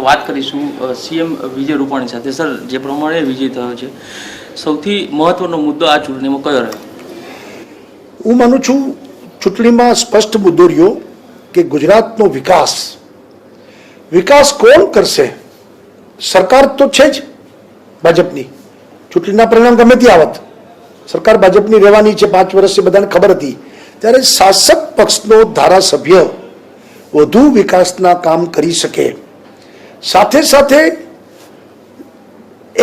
વાત કરીશું સીએમ વિજય રૂપાણી સાથે. સર, જે પ્રમાણે વિજય થયો છે, સૌથી મહત્વનો મુદ્દો આ ચૂંટણીમાં કયો રહ્યો? હું માનું છું ચૂંટણીમાં સ્પષ્ટ મુદ્દો રહ્યો કે ગુજરાતનો વિકાસ કોણ કરશે? સરકાર તો છે જ ભાજપની. ચૂંટણીના પરિણામ ગમે તે આવત, સરકાર ભાજપની રહેવાની છે. 5 વર્ષથી બધાને ખબર હતી. ત્યારે શાસક પક્ષનો ધારાસભ્ય વધુ વિકાસના કામ કરી શકે, સાથે સાથે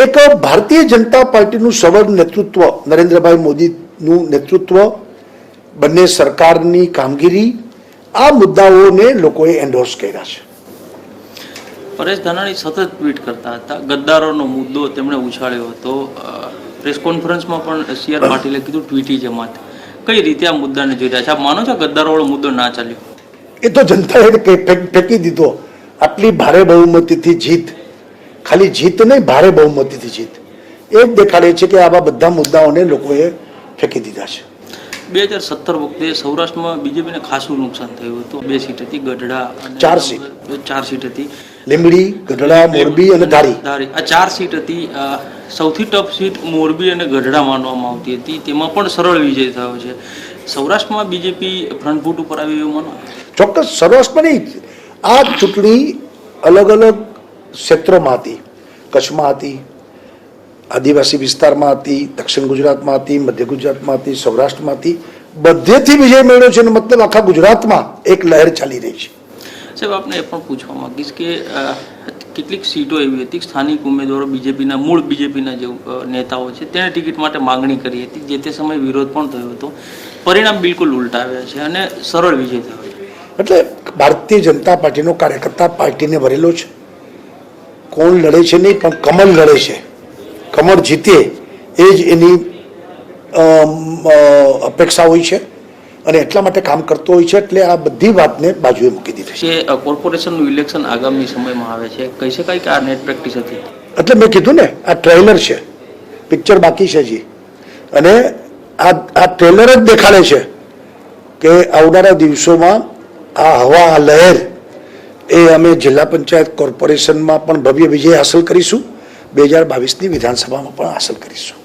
એક ભારતીય જનતા પાર્ટીનું સબળ નેતૃત્વ, નરેન્દ્રભાઈ મોદીનું નેતૃત્વ, બંને સરકારની કામગીરી, આ મુદ્દાઓને લોકોએ એન્ડોર્સ કર્યા છે. પરેશ ધાનાણી સતત ટ્વીટ કરતા હતા. ગદ્દારોનો મુદ્દો તેમણે ઉછાળ્યો હતો. પ્રેસ કોન્ફરન્સમાં પણ CR પાટીલે કીધું ટ્વીટી જમાત. કઈ રીતે આ મુદ્દાને જોઈ રહ્યા છે? આપ માનો છો ગદ્દારોવાળો મુદ્દો ના ચાલ્યો? એ તો જનતાએ ફેંકી દીધો. આટલી ભારે બહુમતીથી જીત, ખાલી જીત નહીં, ભારે બહુમતીથી જીત, એ જ દેખાડે છે કે આવા બધા મુદ્દાઓને લોકોએ ફેંકી દીધા છે. 2017 વખતે સૌરાષ્ટ્રમાં બીજેપીને ખાસું નુકસાન થયું હતું. 2 સીટ હતી, ગઢડા, 4 સીટ હતી, લીંબડી, ગઢડા, મોરબી અને ધારી. આ 4 સીટ હતી. સૌથી ટફ સીટ મોરબી અને ગઢડા માનવામાં આવતી હતી. તેમાં પણ સરળ વિજય થયો છે. સૌરાષ્ટ્રમાં બીજેપી ફ્રન્ટ ફૂટ ઉપર આવી એવું માનો? ચોક્કસ. સૌરાષ્ટ્રમાં નહીં, આ ચૂંટણી અલગ અલગ ક્ષેત્રોમાં હતી. કચ્છમાં હતી, આદિવાસી વિસ્તારમાં હતી, દક્ષિણ ગુજરાતમાં હતી, મધ્ય ગુજરાતમાં હતી, સૌરાષ્ટ્રમાં હતી. બધેથી વિજય મેળવ્યો છે. મતલબ આખા ગુજરાતમાં એક લહેર ચાલી રહી છે. સાહેબ, આપને એ પણ પૂછવા માંગીશ કે કેટલીક સીટો એવી હતી, સ્થાનિક ઉમેદવારો બીજેપીના, મૂળ બીજેપીના જે નેતાઓ છે, તેણે ટિકિટ માટે માંગણી કરી હતી. જે તે સમયે વિરોધ પણ થયો હતો. પરિણામ બિલકુલ ઉલટા આવ્યા છે અને સરળ વિજય થયો છે. એટલે ભારતીય જનતા પાર્ટીનો કાર્યકર્તા પાર્ટીને ભરેલો છે. કોણ લડે છે નહીં, પણ કમળ લડે છે. કમળ જીતે એ જ એની અપેક્ષા હોય છે અને એટલા માટે કામ કરતો હોય છે. એટલે આ બધી વાતને બાજુએ મૂકી દીધી છે. કોર્પોરેશનનું ઇલેક્શન આગામી સમયમાં આવે છે, કહી શકાય કે આ નેટ પ્રેક્ટિસ હતી? એટલે મેં કીધું ને, આ ટ્રેલર છે, પિક્ચર બાકી છે હજી. અને આ ટ્રેલર જ દેખાડે છે કે આવનારા દિવસોમાં આ હવા, આ લહેર, એ અમે જિલ્લા પંચાયત, કોર્પોરેશનમાં પણ ભવ્ય વિજય હાંસલ કરીશું. 2022ની વિધાનસભામાં પણ હાંસલ કરીશું.